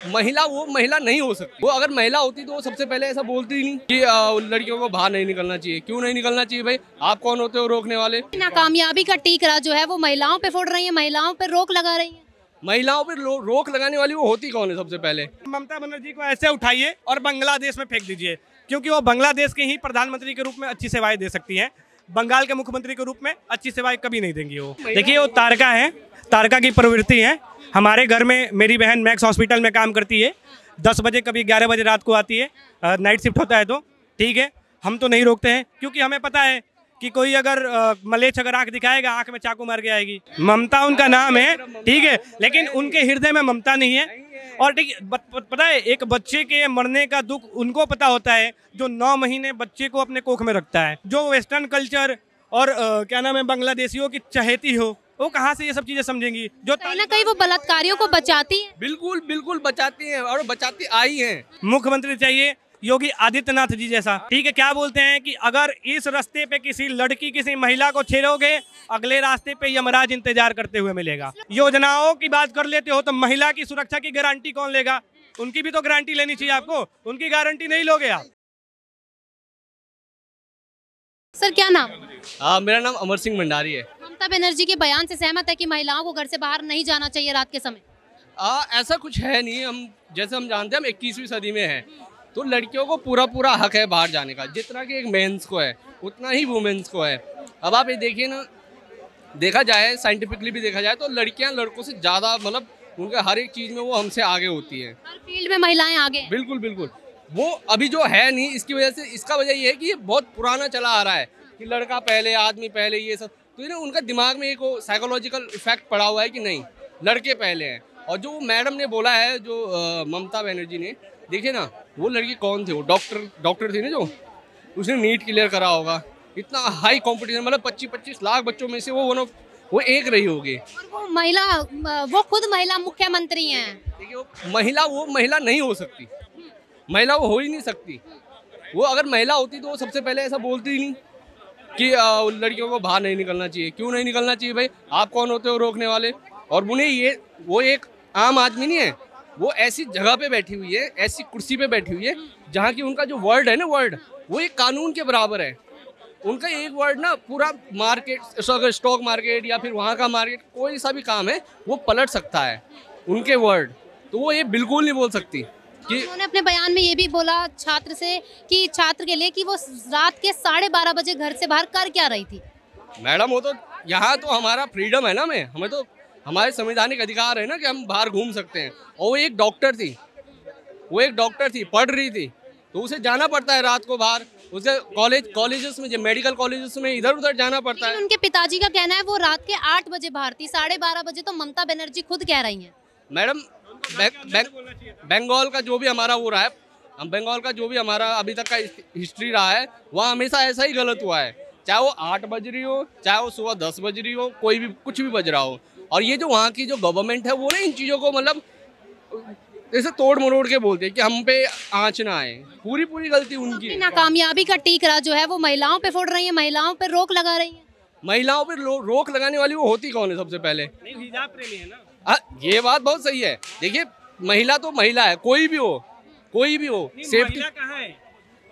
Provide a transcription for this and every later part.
महिला वो महिला नहीं हो सकती। वो अगर महिला होती तो वो सबसे पहले ऐसा बोलती ही नहीं कि लड़कियों को बाहर नहीं निकलना चाहिए। क्यों नहीं निकलना चाहिए भाई? आप कौन होते हो रोकने वाले? नाकामयाबी का टीकरा जो है वो महिलाओं पे फोड़ रही है, महिलाओं पे रोक लगा रही है। महिलाओं पर रोक लगाने वाली वो होती कौन है? सबसे पहले ममता बनर्जी को ऐसे उठाइए और बांग्लादेश में फेंक दीजिए, क्योंकि वो बांग्लादेश के ही प्रधानमंत्री के रूप में अच्छी सेवाएं दे सकती हैं। बंगाल के मुख्यमंत्री के रूप में अच्छी सेवाएं कभी नहीं देंगी वो। देखिए वो तारका है, तारका की प्रवृत्ति है। हमारे घर में मेरी बहन मैक्स हॉस्पिटल में काम करती है, 10 बजे कभी 11 बजे रात को आती है, नाइट शिफ्ट होता है तो ठीक है, हम तो नहीं रोकते हैं, क्योंकि हमें पता है कि कोई अगर मलेच्छ अगर आंख दिखाएगा आंख में चाकू मार के आएगी। ममता उनका नाम है, ठीक है, लेकिन उनके हृदय में ममता नहीं है। और ठीक पता है, एक बच्चे के मरने का दुख उनको पता होता है जो 9 महीने बच्चे को अपने कोख में रखता है। जो वेस्टर्न कल्चर और क्या नाम है बांग्लादेशियों की चहेती हो, वो कहाँ से ये सब चीजें समझेंगी? जो कहीं ना कहीं वो बलात्कारियों को बचाती है। बिल्कुल बिल्कुल बचाती हैं और बचाती आई हैं। मुख्यमंत्री चाहिए योगी आदित्यनाथ जी जैसा, ठीक है। क्या बोलते हैं कि अगर इस रास्ते पे किसी लड़की किसी महिला को छेड़ोगे, अगले रास्ते पे यमराज इंतजार करते हुए मिलेगा। योजनाओं की बात कर लेते हो तो महिला की सुरक्षा की गारंटी कौन लेगा? उनकी भी तो गारंटी लेनी चाहिए आपको, उनकी गारंटी नहीं लोगे आप। सर क्या नाम? मेरा नाम अमर सिंह भंडारी है। ममता बनर्जी के बयान से सहमत है कि महिलाओं को घर से बाहर नहीं जाना चाहिए रात के समय? ऐसा कुछ है नहीं। हम जैसे हम जानते हैं हम 21वीं सदी में हैं, तो लड़कियों को पूरा हक है बाहर जाने का। जितना कि एक मेंस को है उतना ही वुमेन्स को है। अब आप ये देखिए ना, देखा जाए साइंटिफिकली भी देखा जाए तो लड़कियां लड़कों से ज़्यादा, मतलब उनके हर एक चीज़ में वो हमसे आगे होती है। हर फील्ड में महिलाएं आगे हैं। बिल्कुल बिल्कुल। वो अभी जो है नहीं, इसकी वजह से, इसका वजह ये है कि ये बहुत पुराना चला आ रहा है कि लड़का पहले आदमी पहले, ये सब। तो ये ना उनका दिमाग में एक साइकोलॉजिकल इफेक्ट पड़ा हुआ है कि नहीं लड़के पहले हैं। और जो मैडम ने बोला है, जो ममता बनर्जी ने, देखिए ना वो लड़की कौन थी? वो डॉक्टर थी ना, जो उसने नीट क्लियर करा होगा। इतना हाई कंपटीशन, मतलब 25-25 लाख बच्चों में से वो एक रही होगी। और वो महिला, वो खुद महिला मुख्यमंत्री हैं। देखिए वो महिला नहीं हो सकती। महिला वो हो ही नहीं सकती। वो अगर महिला होती तो वो सबसे पहले ऐसा बोलती ही नहीं कि लड़कियों को बाहर नहीं निकलना चाहिए। क्यों नहीं निकलना चाहिए भाई? आप कौन होते हो रोकने वाले? और उन्हें वो एक आम आदमी नहीं है, वो ऐसी जगह पे बैठी हुई है, ऐसी कुर्सी पे बैठी हुई है जहाँ की उनका जो वर्ड है ना, वर्ड वो एक कानून के बराबर है। उनका एक वर्ड ना पूरा मार्केट, स्टॉक मार्केट या फिर वहाँ का मार्केट, कोई सा भी काम है वो पलट सकता है उनके वर्ड। तो वो ये बिल्कुल नहीं बोल सकती कि उन्होंने अपने बयान में ये भी बोला छात्र के लिए कि वो रात के 12:30 बजे घर से बाहर कर क्या रही थी? मैडम वो तो यहाँ तो हमारा फ्रीडम है ना, हमें तो हमारे संवैधानिक अधिकार है ना कि हम बाहर घूम सकते हैं। और वो एक डॉक्टर थी, पढ़ रही थी, तो उसे जाना पड़ता है रात को बाहर। उसे कॉलेजेस में, मेडिकल कॉलेजेस में इधर उधर जाना पड़ता है। उनके पिताजी का कहना है वो रात के 8 बजे बाहर थी, 12:30 बजे तो ममता बनर्जी खुद कह रही हैं। मैडम बंगाल का जो भी हमारा वो रहा है, बंगाल का जो भी हमारा अभी तक का हिस्ट्री रहा है, वहाँ हमेशा ऐसा ही गलत हुआ है। चाहे वो 8 बज रही हो, चाहे वो सुबह 10 बज रही हो, कोई भी कुछ भी बज रहा हो। और ये जो वहाँ की जो गवर्नमेंट है वो ना इन चीज़ों को मतलब ऐसे तोड़ मरोड़ के बोलते हैं कि हम पे आँच ना आए। पूरी गलती उनकी है। नाकामयाबी का टीकरा जो है वो महिलाओं पे फोड़ रही है, महिलाओं पे रोक लगा रही है। महिलाओं पे रोक लगाने वाली वो होती कौन है? सबसे पहले हिजाब प्रेमी है ना। ये बात बहुत सही है। देखिए महिला तो महिला है, कोई भी हो सेफ्टी कहाँ है?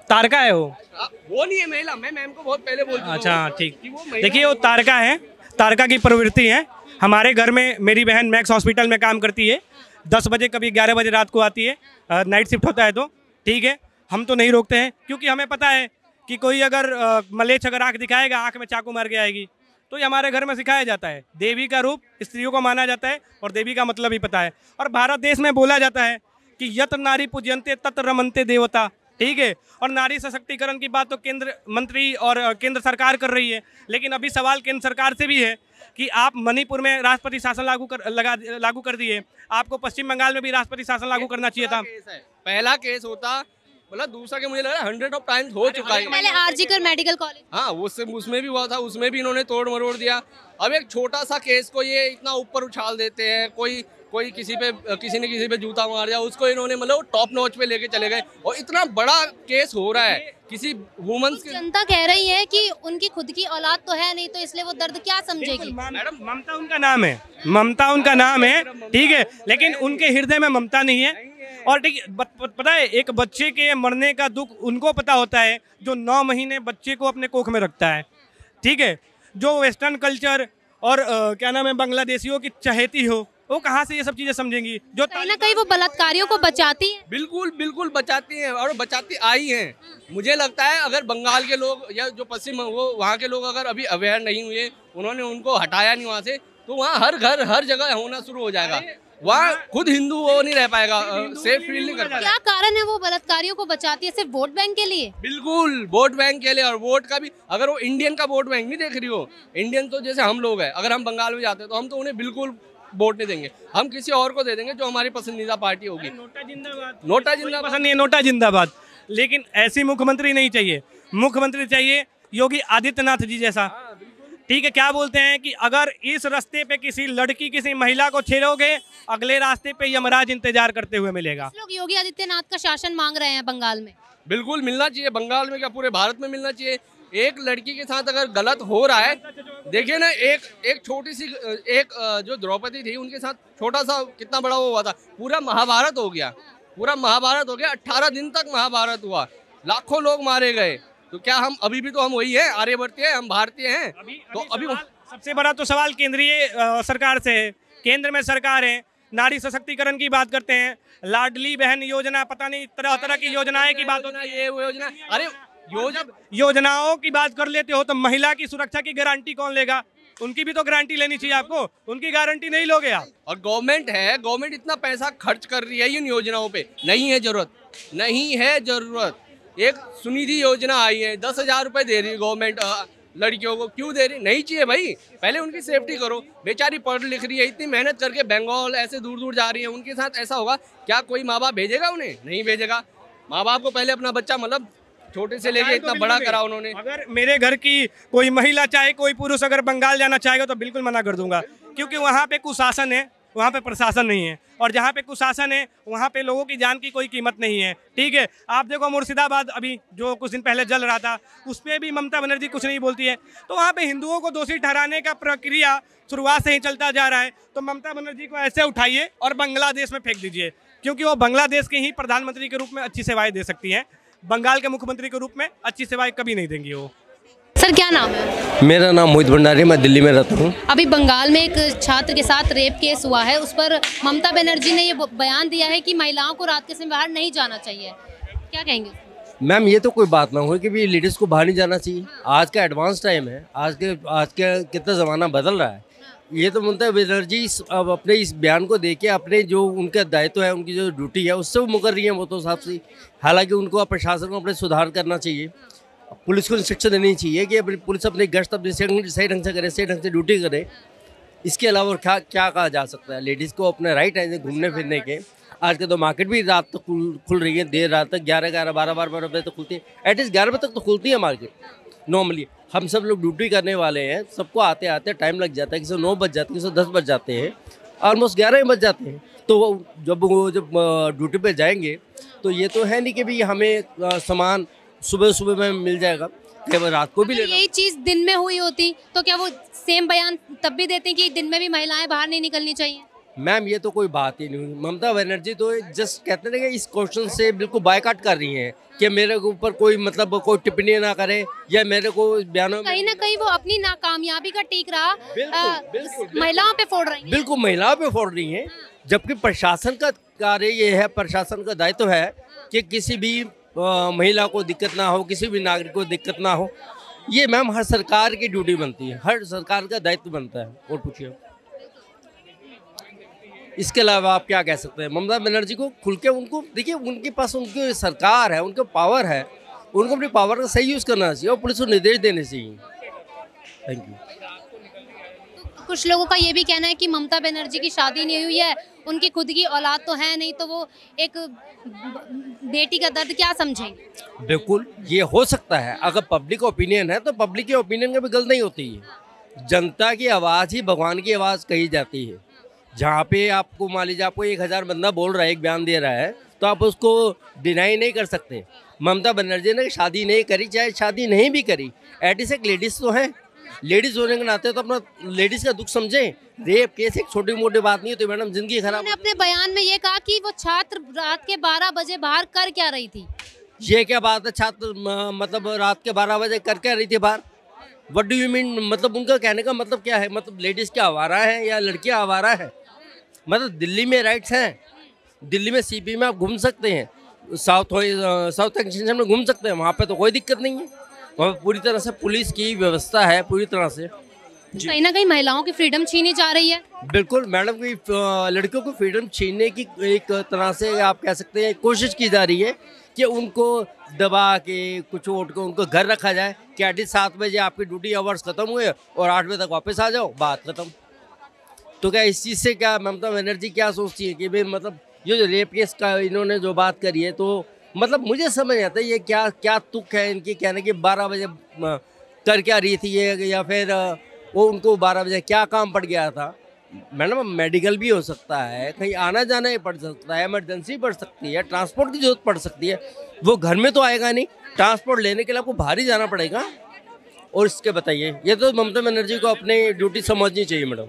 तारका है वो नहीं है महिला। मैं मैम को बहुत पहले बोल चुका हूं। अच्छा ठीक। देखिए वो तारका है, तारका की प्रवृत्ति है। हमारे घर में मेरी बहन मैक्स हॉस्पिटल में काम करती है, 10 बजे कभी 11 बजे रात को आती है, नाइट शिफ्ट होता है तो ठीक है, हम तो नहीं रोकते हैं, क्योंकि हमें पता है कि कोई अगर मलेच्छ अगर आंख दिखाएगा आंख में चाकू मार के आएगी। तो ये हमारे घर में सिखाया जाता है। देवी का रूप स्त्रियों को माना जाता है और देवी का मतलब ही पता है। और भारत देश में बोला जाता है कि यत नारी पूज्यन्ते तत रमन्ते देवता, ठीक है। और नारी सशक्तिकरण की बात तो केंद्र मंत्री और केंद्र सरकार कर रही है, लेकिन अभी सवाल केंद्र सरकार से भी है कि आप मणिपुर में राष्ट्रपति शासन लागू कर दिए, आपको पश्चिम बंगाल में भी राष्ट्रपति शासन लागू करना चाहिए था। पहला केस होता, मतलब दूसरा के मुझे लग रहा है 100 ऑफ टाइम्स हो चुका है। पहले आरजीकर मेडिकल कॉलेज, हाँ उसमें भी हुआ था, उसमें भी इन्होंने तोड़ मरोड़ दिया। अब एक छोटा सा केस को ये इतना ऊपर उछाल देते हैं। कोई किसी ने किसी पे जूता मार दिया, उसको इन्होंने मतलब टॉप नॉच पे लेके चले गए। और इतना बड़ा केस हो रहा है किसी वुमन्स की। जनता कह रही है कि उनकी खुद की औलाद तो है नहीं, तो इसलिए वो दर्द क्या समझेगी। मैडम ममता उनका नाम है, ठीक है, लेकिन उनके हृदय में ममता नहीं है। और ठीक पता है, एक बच्चे के मरने का दुख उनको पता होता है जो 9 महीने बच्चे को अपने कोख में रखता है। ठीक है, जो वेस्टर्न कल्चर और क्या नाम है बांग्लादेशियों की चहेती हो, वो कहाँ से ये सब चीजें समझेंगी? जो कहीं ना कहीं वो बलात्कारियों को बचाती है। बिल्कुल बिल्कुल बचाती हैं और बचाती आई हैं। मुझे लगता है अगर बंगाल के लोग या जो पश्चिम वो वहाँ के लोग अगर अभी अवेयर नहीं हुए, उन्होंने उनको हटाया नहीं वहाँ से, तो वहाँ हर घर हर जगह होना शुरू हो जाएगा। वहाँ खुद हिंदू वो नहीं रह पाएगा, सेफ फील नहीं कर पाएगा। क्या कारण है वो बलात्कारियों को बचाती है? सिर्फ वोट बैंक के लिए? बिल्कुल वोट बैंक के लिए, और वोट का भी अगर वो इंडियन का वोट बैंक नहीं देख रही हो, इंडियन तो जैसे हम लोग हैं, अगर हम बंगाल में जाते हैं तो हम तो उन्हें बिल्कुल वोट नहीं देंगे, हम किसी और को दे देंगे जो हमारी पसंदीदा पार्टी होगी। नोटा जिंदाबाद, नोटा जिंदाबाद पसंद नहीं है, नोटा जिंदाबाद। लेकिन ऐसी मुख्यमंत्री नहीं चाहिए, मुख्यमंत्री चाहिए योगी आदित्यनाथ जी जैसा। ठीक है, क्या बोलते हैं कि अगर इस रास्ते पे किसी लड़की किसी महिला को छेड़ोगे, अगले रास्ते पे यमराज इंतजार करते हुए मिलेगा। लोग योगी आदित्यनाथ का शासन मांग रहे हैं बंगाल में। बिल्कुल मिलना चाहिए, बंगाल में क्या पूरे भारत में मिलना चाहिए। एक लड़की के साथ अगर गलत हो रहा है, देखिए ना, एक छोटी सी जो द्रौपदी थी उनके साथ छोटा सा कितना बड़ा वो हुआ था, पूरा महाभारत हो गया, पूरा महाभारत हो गया। 18 दिन तक महाभारत हुआ, लाखों लोग मारे गए। तो क्या हम अभी भी तो हम वही है, आर्यवर्तीय हैं, हम भारतीय हैं। अभी सबसे बड़ा तो सवाल केंद्रीय सरकार से है। केंद्र में सरकार है, नारी सशक्तिकरण की बात करते हैं, लाडली बहन योजना, पता नहीं तरह तरह की योजनाएं की बात होती है। ये वो योजना, अरे योजनाओं की बात कर लेते हो तो महिला की सुरक्षा की गारंटी कौन लेगा? उनकी भी तो गारंटी लेनी चाहिए आपको, उनकी गारंटी नहीं लोगे आप। और गवर्नमेंट है, गवर्नमेंट इतना पैसा खर्च कर रही है इन योजनाओं पे, नहीं है जरूरत, नहीं है जरूरत। एक सुनिधि योजना आई है, 10,000 रुपए दे रही है गवर्नमेंट लड़कियों को, क्यों दे रही? नहीं चाहिए भाई, पहले उनकी सेफ्टी करो। बेचारी पढ़ लिख रही है, इतनी मेहनत करके बंगाल ऐसे दूर दूर जा रही है, उनके साथ ऐसा होगा क्या कोई माँ बाप भेजेगा उन्हें? नहीं भेजेगा। माँ बाप को पहले अपना बच्चा मतलब छोटे से लेके इतना बड़ा करा उन्होंने। अगर मेरे घर की कोई महिला चाहे कोई पुरुष अगर बंगाल जाना चाहेगा तो बिल्कुल मना कर दूंगा, क्योंकि वहाँ पे कुशासन है, वहाँ पे प्रशासन नहीं है, और जहाँ पे कुशासन है वहाँ पे लोगों की जान की कोई कीमत नहीं है। ठीक है, आप देखो मुर्शिदाबाद अभी जो कुछ दिन पहले जल रहा था, उस पर भी ममता बनर्जी कुछ नहीं बोलती है। तो वहाँ पे हिंदुओं को दोषी ठहराने का प्रक्रिया शुरुआत से ही चलता जा रहा है। तो ममता बनर्जी को ऐसे उठाइए और बांग्लादेश में फेंक दीजिए, क्योंकि वो बांग्लादेश के ही प्रधानमंत्री के रूप में अच्छी सेवाएं दे सकती हैं, बंगाल के मुख्यमंत्री के रूप में अच्छी सेवाएं कभी नहीं देंगी वो। सर क्या नाम है? मेरा नाम मोहित भंडारी, मैं दिल्ली में रहता हूँ। अभी बंगाल में एक छात्र के साथ रेप केस हुआ है, उस पर ममता बनर्जी ने ये बयान दिया है कि महिलाओं को रात के समय बाहर नहीं जाना चाहिए, क्या कहेंगे? मैम ये तो कोई बात ना हो कि भी लेडीज़ को बाहर नहीं जाना चाहिए। आज का एडवांस टाइम है, आज के कितना ज़माना बदल रहा है। ये तो ममता बनर्जी अब अपने इस बयान को देके अपने जो उनका दायित्व है, उनकी जो ड्यूटी है उससे वो मुकर रही है वो तो साफ सी। हालांकि उनको प्रशासन को अपने सुधार करना चाहिए, पुलिस को इंस्ट्रक्शन देनी चाहिए कि पुलिस अपनी गश्त अपनी सही ढंग से करे, सही ढंग से ड्यूटी करे। इसके अलावा और क्या कहा जा सकता है? लेडीज़ को अपने राइट है घूमने फिरने के। आज के तो मार्केट भी रात तक खुल रही है, देर रात तक 11, 12 बजे तक खुलती है। एटलीस्ट 11 बजे तक तो खुलती है मार्केट नॉर्मली। हम सब लोग ड्यूटी करने वाले हैं, सबको आते आते टाइम लग जाता है, किसी 9 बज जाते हैं, किसी 10 बज जाते हैं, ऑलमोस्ट 11 बज जाते हैं। तो वो जब ड्यूटी पे जाएंगे तो ये तो है नहीं कि भी हमें सामान सुबह में मिल जाएगा, केवल रात को भी लेना। यही चीज़ दिन में हुई होती तो क्या वो सेम बयान तब भी देते कि दिन में भी महिलाएं बाहर नहीं निकलनी चाहिए? मैम ये तो कोई बात ही नहीं हुई। ममता बनर्जी तो जस्ट कहते हैं कि इस क्वेश्चन से बिल्कुल बायकॉट कर रही हैं कि मेरे के ऊपर कोई मतलब कोई टिप्पणी ना करे या मेरे को बयानों में। कहीं ना कहीं वो अपनी नाकामयाबी का टीकरा महिलाओं पे फोड़ रही हैं। बिल्कुल महिलाओं पे फोड़ रही हैं, जबकि प्रशासन का कार्य ये है, प्रशासन का दायित्व है कि किसी भी महिला को दिक्कत ना हो, किसी भी नागरिक को दिक्कत ना हो। ये मैम हर सरकार की ड्यूटी बनती है, हर सरकार का दायित्व बनता है। और पूछिए, इसके अलावा आप क्या कह सकते हैं? ममता बनर्जी को खुल के उनको देखिए, उनके पास उनकी सरकार है, उनका पावर है, उनको अपनी पावर का सही यूज़ करना चाहिए और पुलिस को निर्देश देने चाहिए। Thank you. कुछ लोगों का ये भी कहना है कि ममता बनर्जी की शादी नहीं हुई है, उनकी खुद की औलाद तो है नहीं, तो वो एक बेटी का दर्द क्या समझेंगे? बिल्कुल ये हो सकता है, अगर पब्लिक ओपिनियन है तो पब्लिक की ओपिनियन कभी गलत नहीं होती है। जनता की आवाज़ ही भगवान की आवाज़ कही जाती है। जहाँ पे आपको मान लीजिए आपको 1000 बंदा बोल रहा है, एक बयान दे रहा है, तो आप उसको डिनाई नहीं कर सकते। ममता बनर्जी ने शादी नहीं करी, चाहे शादी नहीं भी करी, एटलीस्ट एक लेडीज़ तो है, लेडीज होने के नाते तो अपना लेडीज का दुख समझें। रेप केस एक छोटी मोटी बात नहीं होती मैडम, जिंदगी खराब। उन्होंने अपने बयान में ये कहा कि वो छात्र रात के 12 बजे बाहर कर क्या रही थी। ये क्या बात है, छात्र मतलब रात के 12 बजे कर क्या रही थी बाहर? What do you mean? मतलब उनका कहने का मतलब क्या है? मतलब लेडीज क्या आवारा है या लड़कियां आवारा है? मतलब दिल्ली में राइट्स हैं, दिल्ली में सीपी में आप घूम सकते हैं, साउथ एक्सटेंशन में घूम सकते हैं, वहाँ पे तो कोई दिक्कत नहीं है। वहाँ पूरी तरह से पुलिस की व्यवस्था है पूरी तरह से। कहीं ना कहीं महिलाओं की फ्रीडम छीनी जा रही है। बिल्कुल मैडम, की लड़कियों को फ्रीडम छीनने की एक तरह से आप कह सकते हैं कोशिश की जा रही है कि उनको दबा के कुछ वोट को उनको घर रखा जाए कि एटलीस्ट 7 बजे आपकी ड्यूटी आवर्स खत्म हुए और 8 बजे तक वापस आ जाओ, बात खत्म। तो क्या इस चीज़ से क्या ममता बनर्जी क्या सोचती है कि भाई मतलब ये जो रेप केस का इन्होंने जो बात करी है, तो मतलब मुझे समझ आता है ये क्या क्या तुक है इनकी कहने की 12 बजे कर क्या रही थी ये, या फिर वो उनको 12 बजे क्या काम पड़ गया था। मैडम मेडिकल भी हो सकता है, कहीं आना जाना ही पड़ सकता है, इमरजेंसी पड़ सकती है, ट्रांसपोर्ट की जरूरत पड़ सकती है, वो घर में तो आएगा नहीं, ट्रांसपोर्ट लेने के लिए आपको बाहर ही जाना पड़ेगा। और इसके बताइए, ये तो ममता बनर्जी को अपनी ड्यूटी समझनी चाहिए मैडम।